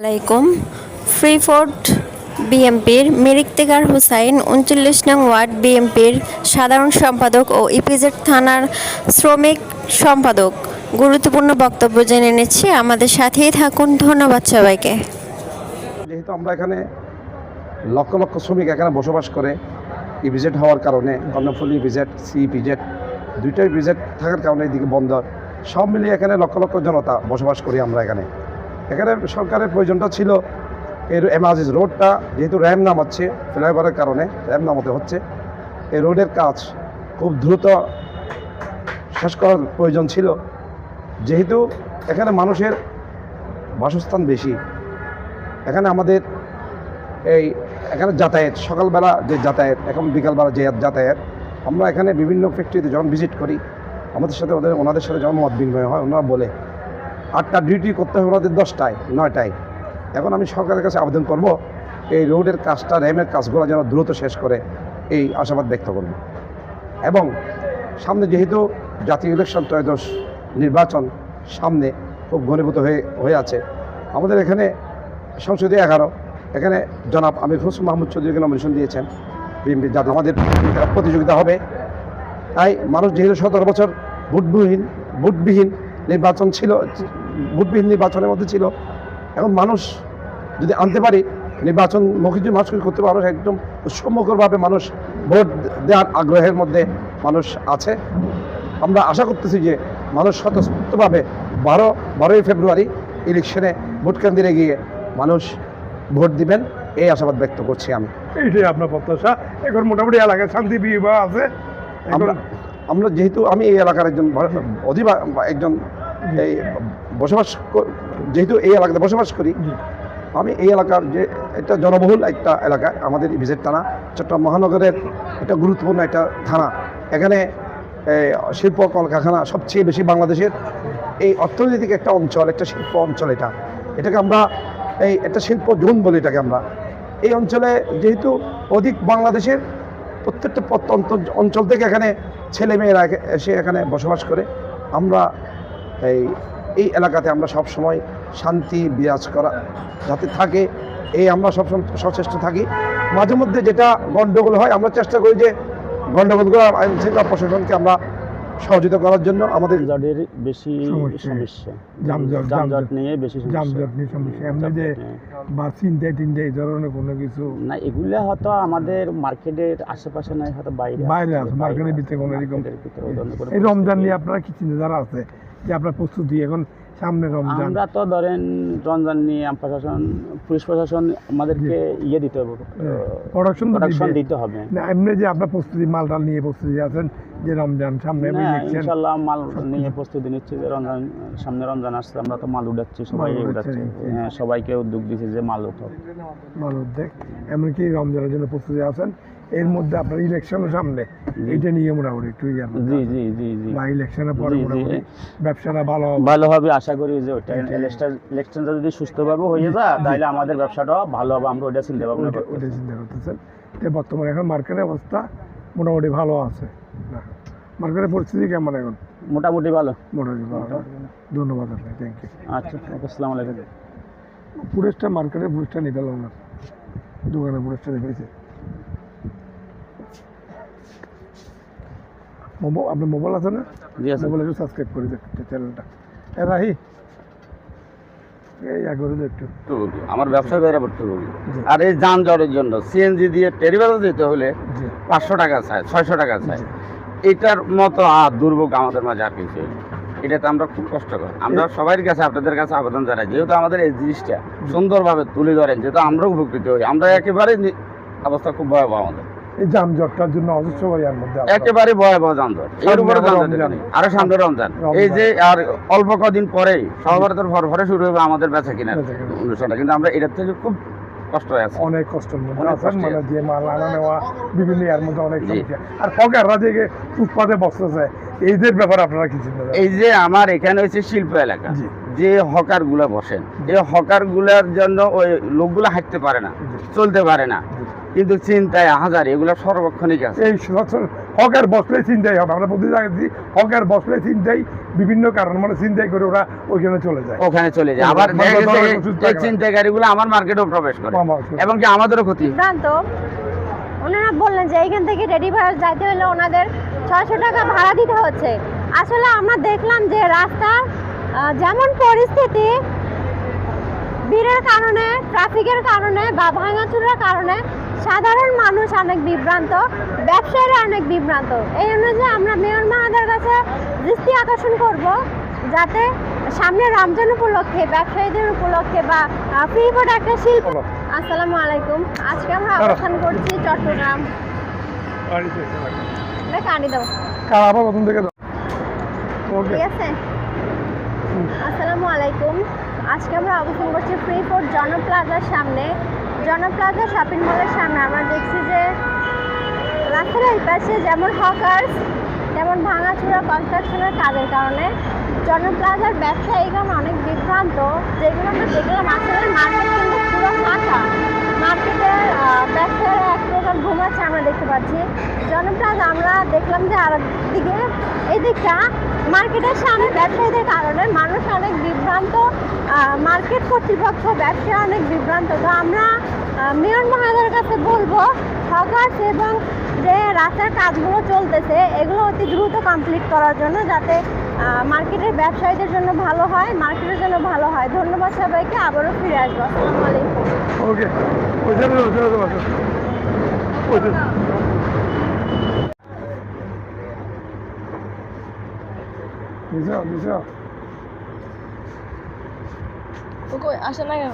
আলাইকুম। ফ্রিফোর্ট বিএনপির মীর ইফতেখার হোসাইন ৩৯ নং ওয়ার্ড বিএনপির সাধারণ সম্পাদক ও ইপিজেড থানার শ্রমিক সম্পাদক গুরুত্বপূর্ণ বক্তব্য জেনে নিচ্ছি, আমাদের সাথেই থাকুন। ধন্যবাদ সবাইকে। যেহেতু আমরা এখানে লক্ষ লক্ষ শ্রমিক এখানে বসবাস করে ইপিজেড হওয়ার কারণে, কর্ণফুলী ইপিজেড, সি ইপিজেড, দুইটা ইপিজেড থাকার কারণে এদিকে বন্দর সব মিলিয়ে এখানে লক্ষ লক্ষ জনতা বসবাস করি আমরা এখানে সরকারের প্রয়োজনটা ছিল এর এমার্জেন্সি রোডটা, যেহেতু র্যাম নামাচ্ছে ফ্লাইওভারের কারণে র্যাম নামাতে হচ্ছে, এই রোডের কাজ খুব দ্রুত শেষ করার প্রয়োজন ছিল। যেহেতু এখানে মানুষের বাসস্থান বেশি, এখানে আমাদের এখানে যাতায়াত, সকালবেলা যে যাতায়াত, এখন বিকালবেলা যে যাতায়াত, আমরা এখানে বিভিন্ন ফ্যাক্টরিতে যখন ভিজিট করি, আমাদের সাথে ওনাদের সাথে যখন মত বিনিময় হয়, ওনারা বলে 8টা ডিউটি করতে হবে ওনাদের 10টায় 9টায়। এখন আমি সরকারের কাছে আবেদন করব এই রোডের কাজটা, র্যামের কাজগুলো যেন দ্রুত শেষ করে, এই আশাবাদ ব্যক্ত করব। এবং সামনে যেহেতু জাতীয় ইলেকশন, ত্রয়োদশ নির্বাচন সামনে খুব ঘনীভূত হয়ে আছে, আমাদের এখানে সংসদীয় 11 এখানে জনাব আমির হোসেন মাহমুদ চৌধুরীকে নমিনেশন দিয়েছেন বিএনপি, যাতে আমাদের প্রতিযোগিতা হবে। তাই মানুষ যেহেতু 17 বছর ভোটবিহীন নির্বাচন ছিল, ভোটবিহীন নির্বাচনের মধ্যে ছিল, এখন মানুষ যদি আনতে পারি, নির্বাচন মুখী মানুষ করতে পারো, একদম উৎসবমুখরভাবে মানুষ ভোট দেওয়ার আগ্রহের মধ্যে মানুষ আছে। আমরা আশা করতেছি যে মানুষ স্বতঃস্ফূর্তভাবে 12ই ফেব্রুয়ারি ইলেকশনে ভোট কেন্দ্রে গিয়ে মানুষ ভোট দিবেন, এই আশাবাদ ব্যক্ত করছি আমি। এইটাই আপনার প্রত্যাশা। এখন মোটামুটি এলাকায় শান্তি বিবাহ আছে। আমরা যেহেতু আমি এই এলাকার একজন এই বসবাস, যেহেতু এই এলাকাতে বসবাস করি, আমি এই এলাকার যে একটা জনবহুল একটা এলাকা, আমাদের ইপিজেড থানা চট্টগ্রাম মহানগরের একটা গুরুত্বপূর্ণ একটা থানা। এখানে শিল্প কলকারখানা সবচেয়ে বেশি বাংলাদেশের, এই অর্থনৈতিক একটা অঞ্চল, একটা শিল্প অঞ্চল, এটাকে আমরা একটা শিল্প জোন বলি এটাকে আমরা। এই অঞ্চলে যেহেতু অধিক বাংলাদেশের প্রত্যেকটা অঞ্চল থেকে এখানে ছেলেমেয়েরা এসে এখানে বসবাস করে, আমরা এই এলাকাতে আমরা সব সময় শান্তি বিরাজ করা যাতে থাকে, আমরা সবসময় সচেষ্ট থাকি। মাঝে মধ্যে যেটা গণ্ডগোল হয়, আমরা চেষ্টা করি যে গণ্ডগোলগুলো আইন শৃঙ্খলা প্রশাসনকে আমরা সহযোগিতা করার জন্য। আমাদের যাদের বেশি সমস্যা, যানজট নিয়ে বেশি সমস্যা, এমনি যে বা চিন্তায় এই ধরনের কোনো কিছু না, এগুলো হয়তো আমাদের মার্কেটের আশেপাশে নাই, হয়তো বাইরে আছে, মার্কেটের ভিতরে কোনো এরকম। এই রমজান নিয়ে আপনারা কি চিন্তাধারা আছে যে আপনার প্রস্তুতি এখন সামনে রমজান? আমরা তো ধরেন রমজান নিয়ে পুলিশ প্রশাসন আমাদেরকে দিতে হবে, প্রোডাকশন দিতে হবে। না এমনি যে আপনার প্রস্তুতি, মালটাল নিয়ে প্রস্তুতি আছেন যে রমজান সামনে? ইনশাআল্লাহ মাল নিয়ে প্রস্তুতি নিচ্ছি যে সামনে রমজান আসছে, আমরা তো মাল উঠাচ্ছি, সবাই উঠাচ্ছি, সবাইকে উদ্যোগ দিচ্ছি যে মাল উঠাও, মাল উদ্যোগ। এমনকি রমজানের জন্য প্রস্তুতি আছেন। এর মধ্যে আপনার ইলেকশনের সামনে এটা নিয়ে মোটামুটি একটু বা ইলেকশনের পরে মোটামুটি ব্যবসাটা ভালো হবে আশা করি। যে ওটা ইলেকশনটা যদি সুস্থভাবে হয়ে যায়, তাহলে আমাদের ব্যবসাটা ভালো হবে, আমরা ওটা চিন্তা করতেছেন। বর্তমানে এখন মার্কেটের অবস্থা মোটামুটি ভালো আছে, মার্কেটের পরিস্থিতি কেমন এখন? মোটামুটি ভালো। ধন্যবাদ আপনাকে, থ্যাংক ইউ। আচ্ছা, আসসালামু আলাইকুম। পুরেশটা মার্কেটের পুরেশটা নিয়ে পেলাম না, দোকানে পুরেশটা দেখেছে। আপনার মোবাইল আছে না? মোবাইল একটু সাবস্ক্রাইব করে চ্যানেলটা। রাহি একটু আমার ব্যবসা বাইরে পড়তে হবে। আর এই যানজটের জন্য সিএনজি দিয়ে টেরিবাজার যেতে হলে 500 টাকা চায়, 600 টাকা চায়। এটার মতো দুর্ভোগ আমাদের মাঝে আর কিছু। এটাতে আমরা খুব কষ্ট করি। আমরা সবার কাছে, আপনাদের কাছে আবেদন জানাই, যেহেতু আমাদের এই জিনিসটা সুন্দরভাবে তুলে ধরেন, যেহেতু আমরা উপকৃত হই। আমরা একেবারে অবস্থা খুব ভয়াবহ আমাদের এই যানজটটার জন্য, অবশ্য একেবারে ভয়াবহ যানজট। এর উপরে আরো সামনে রমজান, এই যে আর অল্প কদিন পরেই সহভারতের ভরে শুরু হবে আমাদের বেচা কিনার অনুষ্ঠানটা, কিন্তু আমরা এটার থেকে খুব কষ্ট হয়ে আছে, অনেক কষ্টের মধ্যে আছেন। মানে যে মাল আনা নেওয়া বিভিন্ন এর মধ্যে অনেক সমস্যা। আর হকাররা থেকে ফুটপাতে বসতেছে, এইদের ব্যাপারে আপনারা কি চিন্তা? এই যে আমার এখানে হচ্ছে শিল্প এলাকা, যে হকার গুলা বসেন, এই হকার গুলার জন্য ওই লোকগুলা হাঁটতে পারে না, চলতে পারে না। কিন্তু চিন্তায় হাজার, এগুলো সর্বক্ষণিক আছে। এই হকের বসলে চিন্তাই হবে। আমরা প্রতি জায়গায় হকের বসলে চিন্তাই বিভিন্ন কারণ মানে চিন্তাই করে ওরা ওইখানে চলে যায়, ওখানে চলে যায়। আবার দেখা গেছে এই চিন্তাকারীগুলো আমার মার্কেটেও প্রবেশ করে এবং কি আমাদেরও ক্ষতি। বিভ্রান্ত। ওনারা বললেন যে এইখান থেকে রেডি ভাড়া যাইতে হলে ওনাদের 600 টাকা ভাড়া দিতে হচ্ছে। আসলে আমরা দেখলাম যে রাস্তা যেমন পরিস্থিতি, ভিড়ের কারণে, ট্রাফিকের কারণে বা ভাঙাচুরার কারণে সাধারণ মানুষ অনেক বিভ্রান্ত, ব্যবসায়ীরা অনেক বিভ্রান্ত। এই অনুযায়ী আমরা মেয়র মহোদয়ের কাছে দৃষ্টি আকর্ষণ করব যাতে সামনে রমজান উপলক্ষে ব্যবসায়ীদের উপলক্ষে বা ফ্রি ফুড একটা শিল্প। আসসালামু আলাইকুম। আজকে আমরা অবস্থান করছি চট্টগ্রাম। কানি দাও, প্রথম থেকে ঠিক আছে। আসসালামু আলাইকুম। আজকে আমরা অবস্থান করছি ফ্রি ফুড জন প্লাজার সামনে। জন প্লাজা শপিং মলের সামনে আমরা দেখছি যে রাস্তার এই পাশে যেমন হকার্স তেমন ভাঙাচুরা কনস্ট্রাকশনের কাজের কারণে জন প্লাজার ব্যবসায়ীগণ অনেক বিভ্রান্ত। যেগুলো আমরা দেখলাম আসলে মার্কেট কিন্তু পুরো ফাঁকা, মার্কেটের ব্যবসায়ীরা এক প্রকার ঘুমাচ্ছে আমরা দেখতে পাচ্ছি। জন প্লাজা আমরা দেখলাম যে আর দিকে এই দিকটা মার্কেটের সামনে ব্যবসায়ীদের কারণে মানুষ অনেক বিভ্রান্ত, মার্কেট কর্তৃপক্ষ ব্যবসায়ী অনেক বিভ্রান্ত। তো আমরা মেয়র মহোদয়ের কাছে বলবো হকার্স এবং যে রাস্তার কাজগুলো চলতেছে এগুলো অতি দ্রুত কমপ্লিট করার জন্য, যাতে মার্কেটের ব্যবসায়ীদের জন্য ভালো হয়, মার্কেটের জন্য ভালো হয়। ধন্যবাদ সবাইকে, আবারও ফিরে আসবো। আসসালামু আলাইকুম। ওকে আসে না কেন?